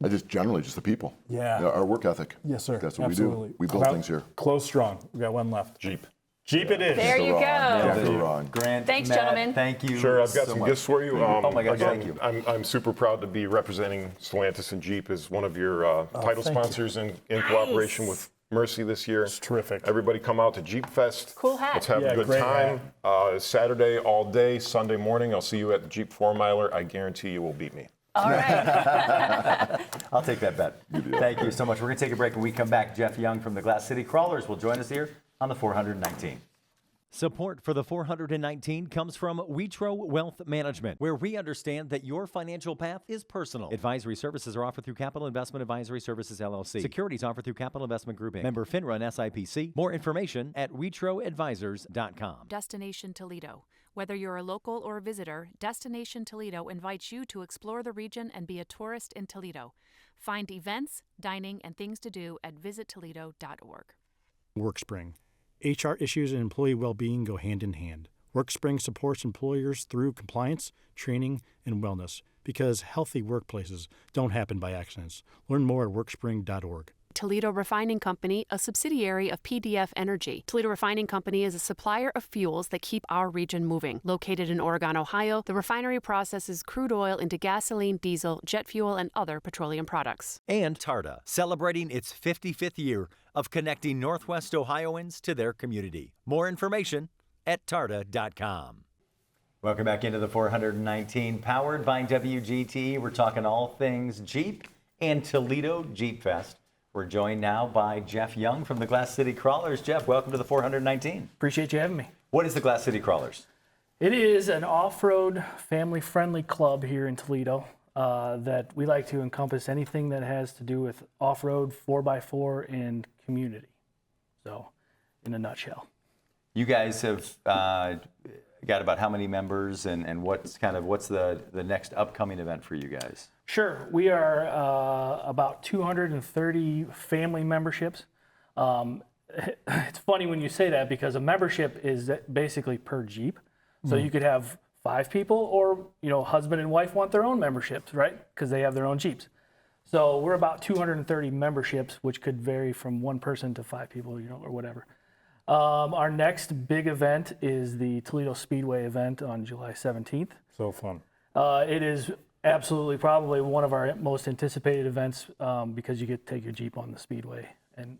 I just generally just the people. Yeah. Our work ethic. Yes, sir. That's what Absolutely. we do. We build things here. Close strong. We got one left. Jeep. Jeep it is. There you go. Can't go wrong. Grant, Thanks, Matt, gentlemen. Thank you. Sure, I've got so some much. gifts for you. Oh my gosh, again, thank you. I'm super proud to be representing Stellantis and Jeep as one of your title thank you. sponsors in cooperation with Mercy this year. It's terrific. Everybody come out to Jeep Fest. Cool hat. Let's have Yeah, a good great time. Saturday all day, Sunday morning. I'll see you at the Jeep 4-miler. I guarantee you will beat me. All right. I'll take that bet. Thank you so much. We're going to take a break. When we come back, Jeff Young from the Glass City Crawlers will join us here on the 419. Support for the 419 comes from Witro Wealth Management, where we understand that your financial path is personal. Advisory services are offered through Capital Investment Advisory Services, LLC. Securities offered through Capital Investment Group, Inc. Member FINRA and SIPC. More information at witroadvisors.com. Destination Toledo. Whether you're a local or a visitor, Destination Toledo invites you to explore the region and be a tourist in Toledo. Find events, dining, and things to do at visittoledo.org. WorkSpring. HR issues and employee well-being go hand in hand. WorkSpring supports employers through compliance, training, and wellness because healthy workplaces don't happen by accidents. Learn more at workspring.org. Toledo Refining Company, a subsidiary of PDF Energy. Toledo Refining Company is a supplier of fuels that keep our region moving. Located in Oregon, Ohio, the refinery processes crude oil into gasoline, diesel, jet fuel, and other petroleum products. And TARTA, celebrating its 55th year of connecting Northwest Ohioans to their community. More information at tarta.com. Welcome back into the 419, powered by WGTE. We're talking all things Jeep and Toledo Jeep Fest. We're joined now by Jeff Young from the Glass City Crawlers. Jeff, welcome to the 419. Appreciate you having me. What is the Glass City Crawlers? It is an off-road, family-friendly club here in Toledo that we like to encompass anything that has to do with off-road, 4x4, and community. So, in a nutshell. You guys have got about how many members, and what's the next upcoming event for you guys? Sure. We are about 230 family memberships. It's funny when you say that because a membership is basically per Jeep. So you could have 5 people or, husband and wife want their own memberships, right? Because they have their own Jeeps. So we're about 230 memberships, which could vary from 1 person to 5 people, or whatever. Our next big event is the Toledo Speedway event on July 17th. So fun. It is absolutely probably one of our most anticipated events because you get to take your Jeep on the Speedway. And,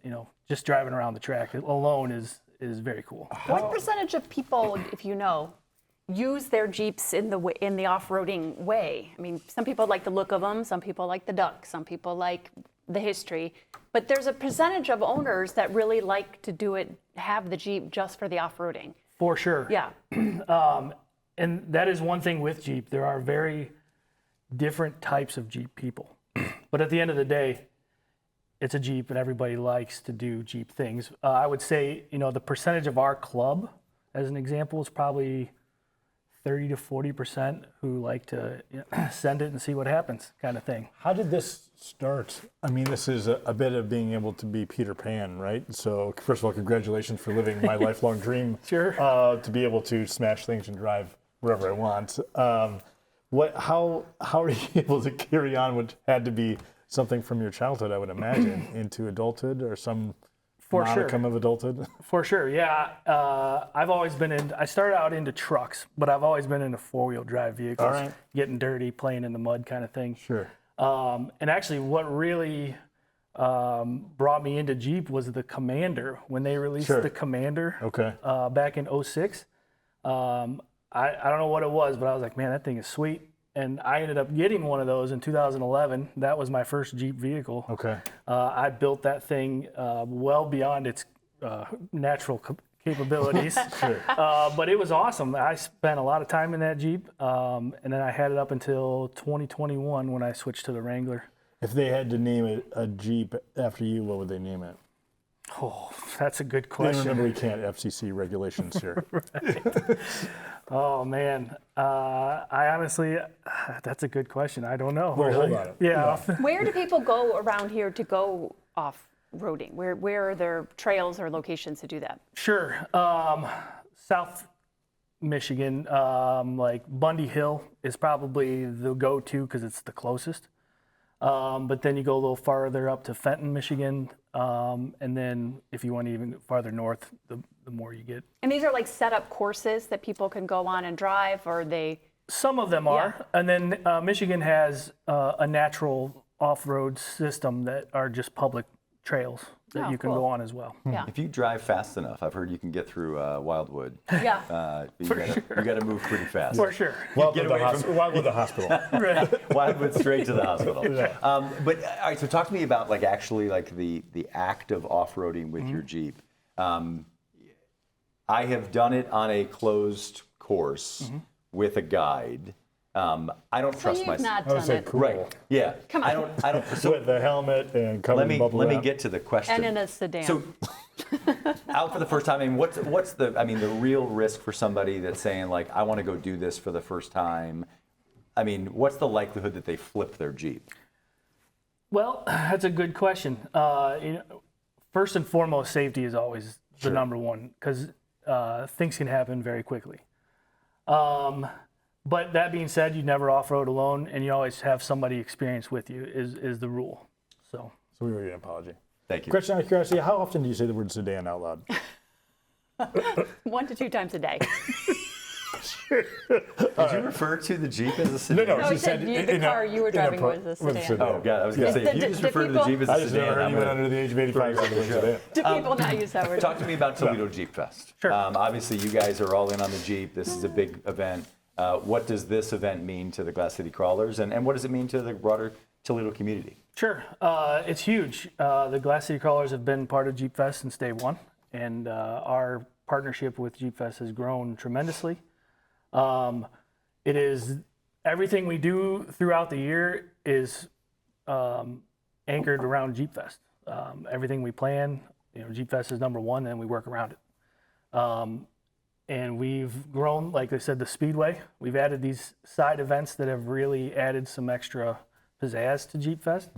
just driving around the track alone is very cool. What percentage of people, if you know, use their Jeeps in the off-roading way? I mean, some people like the look of them, some people like the duck, some people like the history, but there's a percentage of owners that really like to have the Jeep just for the off-roading. For sure. Yeah. And that is one thing with Jeep. There are very different types of Jeep people. But at the end of the day, it's a Jeep and everybody likes to do Jeep things. I would say, the percentage of our club, as an example, is probably 30 to 40% who like to send it and see what happens kind of thing. How did this start? I mean, this is a bit of being able to be Peter Pan, right? So first of all, congratulations for living my lifelong dream. Sure. To be able to smash things and drive wherever I want. How are you able to carry on what had to be something from your childhood, I would imagine, into adulthood or some modicum of adulthood? For sure, yeah. I've always been I started out into trucks, but I've always been into 4-wheel drive vehicles. All right. Getting dirty, playing in the mud kind of thing. Sure. And actually what really brought me into Jeep was the Commander. When they released the Commander back in 2006, I don't know what it was, but I was like, man, that thing is sweet. And I ended up getting one of those in 2011. That was my first Jeep vehicle. Okay. I built that thing well beyond its natural capabilities. Sure. But it was awesome. I spent a lot of time in that Jeep, and then I had it up until 2021 when I switched to the Wrangler. If they had to name it a Jeep after you, what would they name it? Oh, that's a good And question. remember, we can't FCC regulations here. Oh man, I honestly, that's a good question. I don't know. Well, hold really. on. Yeah. Where do people go around here to go off-roading? Where are there trails or locations to do that? Sure. South Michigan, like Bundy Hill is probably the go-to because it's the closest. But then you go a little farther up to Fenton, Michigan, and then if you want even farther north, the more you get. And these are like set up courses that people can go on and drive, or they? Some of them are, and then Michigan has a natural off-road system that are just public trails that you can go on as well. Yeah. If you drive fast enough, I've heard you can get through Wildwood. Yeah. You got to move pretty fast. For sure. Wildwood, the hospital. Right. Wildwood straight to the hospital. But all right, so talk to me about like actually like the act of off-roading with your Jeep. I have done it on a closed course with a guide. I don't trust myself. Not done it. Cool. Right. Yeah. Come on. I don't. So With the helmet and covered in bubble let me wrap. get to the question. And in a sedan. So out for the first time. I mean, what's the real risk for somebody that's saying like, I want to go do this for the first time? I mean, what's the likelihood that they flip their Jeep? Well, that's a good question. First and foremost, safety is always the number one because things can happen very quickly. But that being said, you never off-road alone, and you always have somebody experienced with you is the rule. So we owe you an apology. Thank you. Question out of curiosity, how often do you say the word sedan out loud? 1 to 2 times a day. Did you refer to the Jeep as a sedan? No, No, he said the car you were driving was a sedan. Oh, God, I was going to say, if you just refer to the Jeep as a I just never sedan, heard I'm anyone gonna- under the age of 85 say the word sedan. Do people not use that word? Talk to me about Toledo Jeep Fest. Sure. Obviously, you guys are all in on the Jeep. This is a big event. What does this event mean to the Glass City Crawlers, and what does it mean to the broader Toledo community? sure, it's huge. The Glass City Crawlers have been part of Jeep Fest since day one, and our partnership with Jeep Fest has grown tremendously. It is everything we do throughout the year is anchored around Jeep Fest. Everything we plan, Jeep Fest is number one, and we work around it. And we've grown, like I said, the Speedway. We've added these side events that have really added some extra pizzazz to Jeep Fest.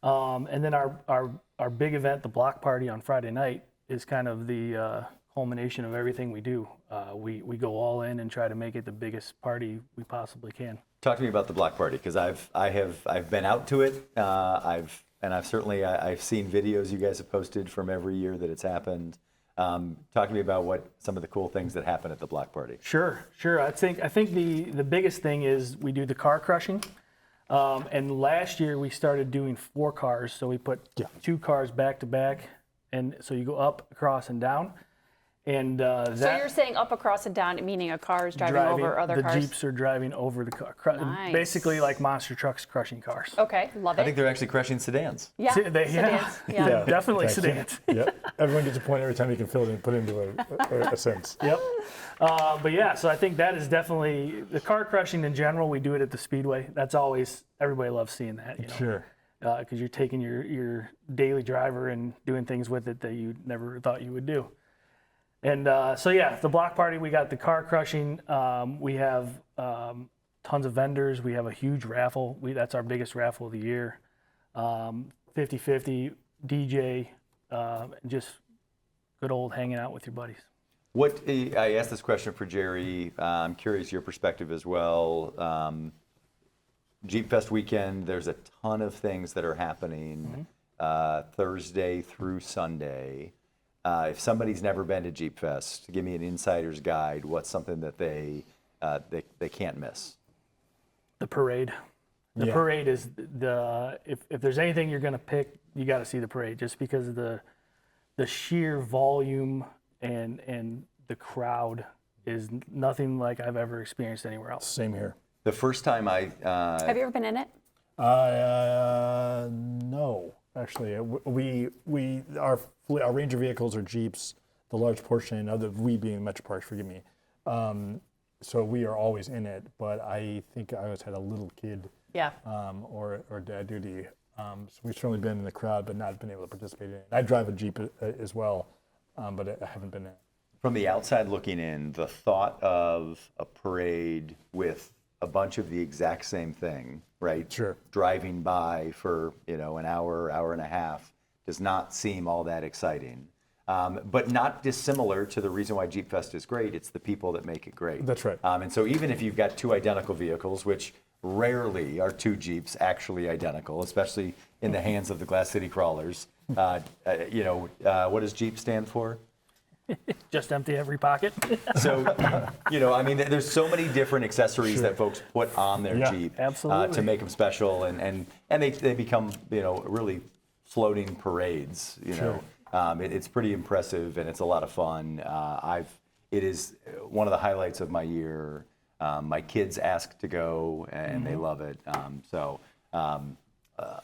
And then our big event, the block party on Friday night, is kind of the culmination of everything we do. We go all in and try to make it the biggest party we possibly can. Talk to me about the block party, because I've been out to it. I've seen videos you guys have posted from every year that it's happened. Talk to me about what some of the cool things that happen at the block party. Sure. I think the biggest thing is we do the car crushing. And last year we started doing 4 cars, so we put 2 cars back to back, and so you go up, across, and down. And So you're saying up, across, and down, meaning a car is driving over other cars? The Jeeps are driving over the car. Nice. Basically like monster trucks crushing cars. Okay, love it. I think they're actually crushing sedans. Yeah, sedans. Yeah. Definitely Thank you. sedans. Yep. Everyone gets a point every time you can fill it and put it into a sense. Yep. But yeah, so I think that is definitely the car crushing in general. We do it at the Speedway. That's always, everybody loves seeing that. Sure. Because you're taking your daily driver and doing things with it that you never thought you would do. And so yeah, the block party, we got the car crushing. We have tons of vendors. We have a huge raffle. That's our biggest raffle of the year. 50-50 DJ, just good old hanging out with your buddies. I asked this question for Jerry. I'm curious your perspective as well. Jeep Fest weekend, there's a ton of things that are happening Thursday through Sunday. If somebody's never been to Jeep Fest, give me an insider's guide. What's something that they can't miss? The parade. The parade is if there's anything you're going to pick, you got to see the parade, just because of the sheer volume and the crowd is nothing like I've ever experienced anywhere else. Same here. The first time Have you ever been in it? No, actually, our range of vehicles are Jeeps, the large portion of the we being Metro Parks, forgive me. So we are always in it, but I think I always had a little kid. Yeah. Or dad duty. So we've certainly been in the crowd, but not been able to participate in it. I drive a Jeep as well, but I haven't been in it. From the outside looking in, the thought of a parade with a bunch of the exact same thing, right? Sure. Driving by for, an hour, hour and a half does not seem all that exciting. But not dissimilar to the reason why Jeep Fest is great. It's the people that make it great. That's right. And so even if you've got two identical vehicles, which rarely are two Jeeps actually identical, especially in the hands of the Glass City Crawlers, what does Jeep stand for? Just empty every pocket. So, there's so many different accessories that folks put on their Jeep to make them special, and they become, really floating parades. It's pretty impressive, and it's a lot of fun. It is one of the highlights of my year. My kids ask to go, and they love it. I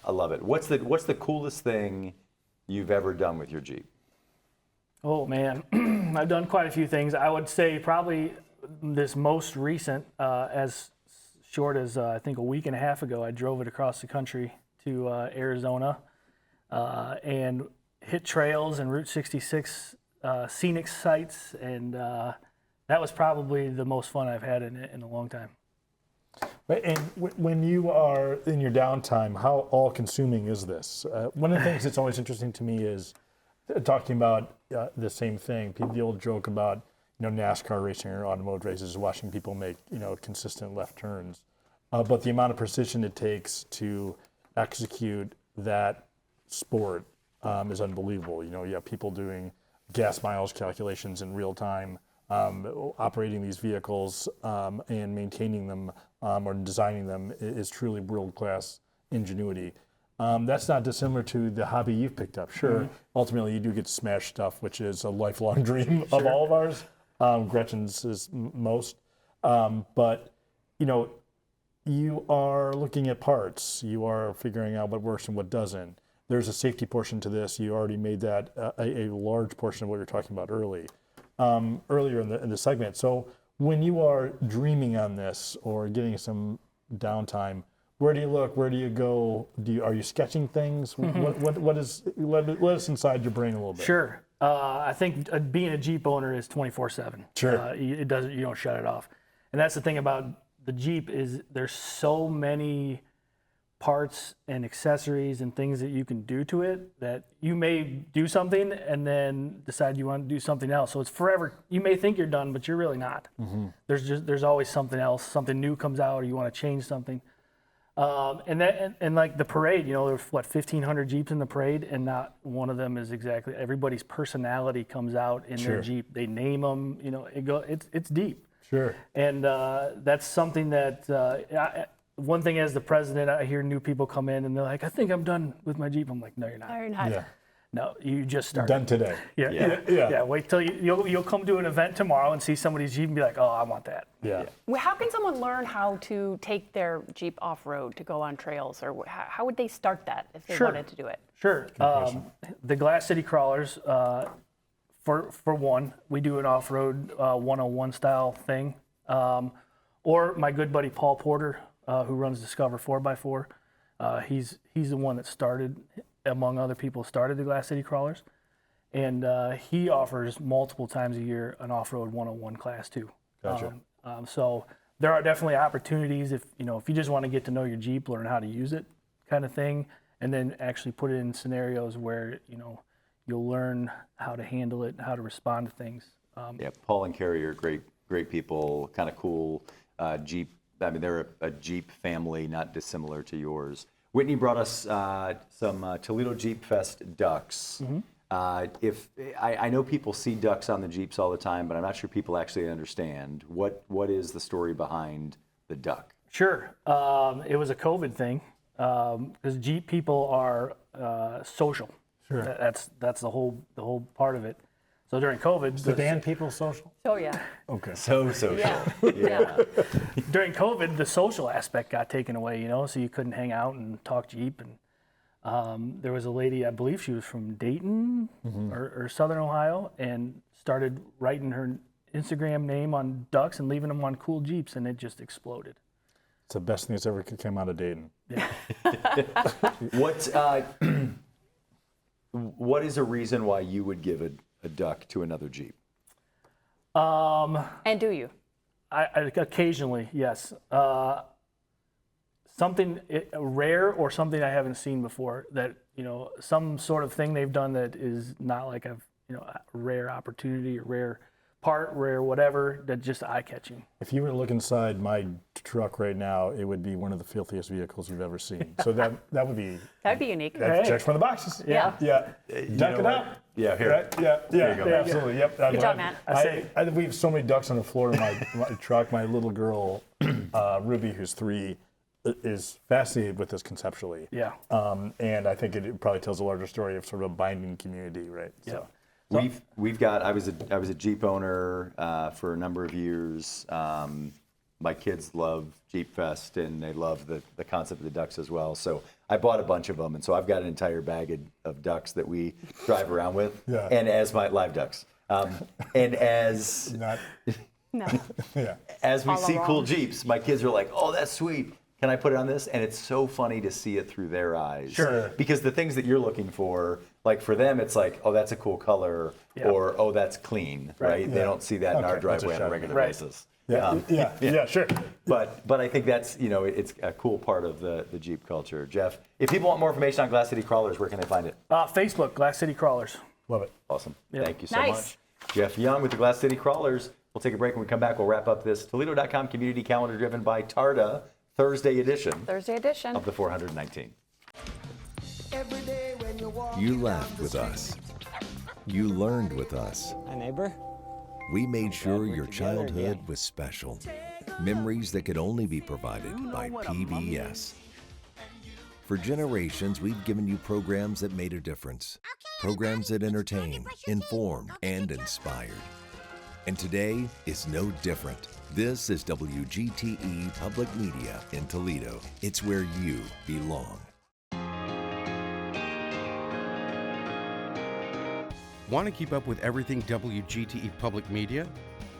love it. What's the coolest thing you've ever done with your Jeep? Oh man, I've done quite a few things. I would say probably this most recent, as short as I think a week and a half ago, I drove it across the country to Arizona and hit trails and Route 66 scenic sites, and that was probably the most fun I've had in a long time. Right, and when you are in your downtime, how all-consuming is this? One of the things that's always interesting to me is talking about the same thing. The old joke about NASCAR racing or automotive races, watching people make consistent left turns, but the amount of precision it takes to execute that sport is unbelievable. You have people doing gas miles calculations in real time, operating these vehicles and maintaining them or designing them is truly world-class ingenuity. That's not dissimilar to the hobby you've picked up. Sure, ultimately you do get to smash stuff, which is a lifelong dream of all of ours. Gretchen's is most. But, you are looking at parts. You are figuring out what works and what doesn't. There's a safety portion to this. You already made that a large portion of what you're talking about earlier in the segment. So when you are dreaming on this or getting some downtime, where do you look? Where do you go? Are you sketching things? What is? Let us inside your brain a little bit. Sure. I think being a Jeep owner is 24/7. Sure. You don't shut it off. And that's the thing about the Jeep is there's so many parts and accessories and things that you can do to it that you may do something and then decide you want to do something else. So it's forever. You may think you're done, but you're really not. There's always something else. Something new comes out, or you want to change something. And like the parade, there's 1,500 Jeeps in the parade, and not one of them is exactly. Everybody's personality comes out in their Jeep. They name them. It's deep. Sure. And that's something that one thing as the president, I hear new people come in and they're like, "I think I'm done with my Jeep." I'm like, "No, you're not. No, you're not. Yeah. No, you just started. Done today. Yeah. Wait till you'll come to an event tomorrow and see somebody's Jeep and be like, "Oh, I want that." Yeah. Well, how can someone learn how to take their Jeep off-road to go on trails, or how would they start that if they wanted to do it? Sure. The Glass City Crawlers, for one, we do an off-road 101 style thing. Or my good buddy Paul Porter, who runs Discover 4x4, he's the one that started, among other people, started the Glass City Crawlers, and he offers multiple times a year an off-road 101 class too. Gotcha. So there are definitely opportunities if you just want to get to know your Jeep, learn how to use it, kind of thing, and then actually put it in scenarios where you'll learn how to handle it, how to respond to things. Paul and Carrie are great people, kind of cool. Jeep. They're a Jeep family, not dissimilar to yours. Whitney brought us some Toledo Jeep Fest ducks. If I know people see ducks on the Jeeps all the time, but I'm not sure people actually understand what is the story behind the duck. Sure, it was a COVID thing because Jeep people are social. Sure, that's the whole part of it. So during COVID, is the van people social? Oh yeah. Okay. So social. Yeah. During COVID, the social aspect got taken away, so you couldn't hang out and talk Jeep. And there was a lady, I believe she was from Dayton or Southern Ohio, and started writing her Instagram name on ducks and leaving them on cool Jeeps, and it just exploded. It's the best thing that's ever come out of Dayton. What is a reason why you would give a duck to another Jeep? And do you? I occasionally, yes. Something rare or something I haven't seen before that, some sort of thing they've done that is not like a rare opportunity or rare part, rare whatever, that just eye-catching. If you were to look inside my truck right now, it would be one of the filthiest vehicles you've ever seen. So that would be... That'd be unique. That checks one of the boxes. Yeah. Duck it up. Yeah, here. Right? Yeah, absolutely. Yep. Good job, Matt. We have so many ducks on the floor in my truck. My little girl, Ruby, who's 3, is fascinated with this conceptually. Yeah. And I think it probably tells a larger story of sort of a binding community, right? Yeah. So. We've got. I was a Jeep owner for a number of years. My kids love Jeep Fest and they love the concept of the ducks as well. So I bought a bunch of them, and so I've got an entire bag of ducks that we drive around with, and as my live ducks, and as as we see cool Jeeps, my kids are like, "Oh, that's sweet. Can I put it on this?" And it's so funny to see it through their eyes. Sure. Because the things that you're looking for, like for them, it's like, oh, that's a cool color, or oh, that's clean, right? They don't see that in our driveway on a regular basis. Sure. But I think that's, it's a cool part of the Jeep culture. Jeff, if people want more information on Glass City Crawlers, where can they find it? Facebook, Glass City Crawlers. Love it. Awesome. Yep. Thank you so much. Jeff Young with the Glass City Crawlers. We'll take a break. When we come back, we'll wrap up this Toledo.com community calendar driven by TARDA Thursday edition of the 419. You laughed with us. You learned with us. Hi, neighbor. We made sure your childhood was special. Memories that could only be provided by PBS. For generations, we've given you programs that made a difference. Programs that entertained, informed, and inspired. And today is no different. This is WGTE Public Media in Toledo. It's where you belong. Want to keep up with everything WGTE Public Media?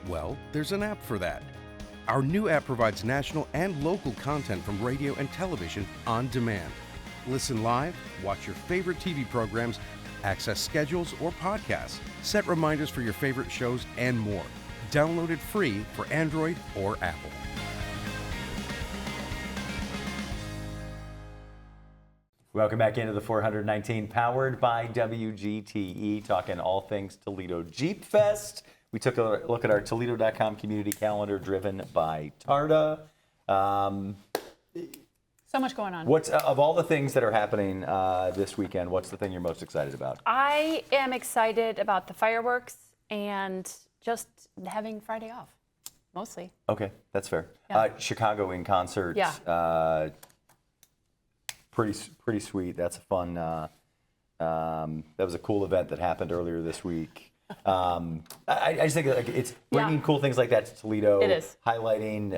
Well, there's an app for that. Our new app provides national and local content from radio and television on demand. Listen live, watch your favorite TV programs, access schedules or podcasts, set reminders for your favorite shows, and more. Download it free for Android or Apple. Welcome back into the 419, powered by WGTE, talking all things Toledo Jeep Fest. We took a look at our Toledo.com community calendar driven by TARDA. So much going on. What's of all the things that are happening this weekend, what's the thing you're most excited about? I am excited about the fireworks and just having Friday off, mostly. Okay, that's fair. Chicago in concert. Yeah. Pretty sweet. That's a fun. That was a cool event that happened earlier this week. I just think it's bringing cool things like that to Toledo. It is highlighting,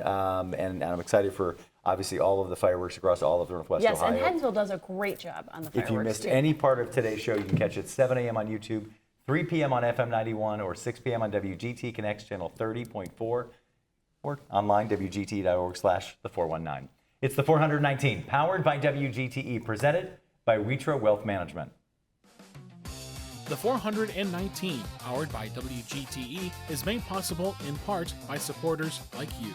and I'm excited for obviously all of the fireworks across all of Northwest Ohio. Yes, and Hensville does a great job on the fireworks. If you missed any part of today's show, you can catch it 7 a.m. on YouTube, 3 p.m. on FM 91, or 6 p.m. on WGT Connects channel 30.4, or online WGTE.org/the419. It's the 419, powered by WGTE, presented by Witra Wealth Management. The 419, powered by WGTE, is made possible in part by supporters like you.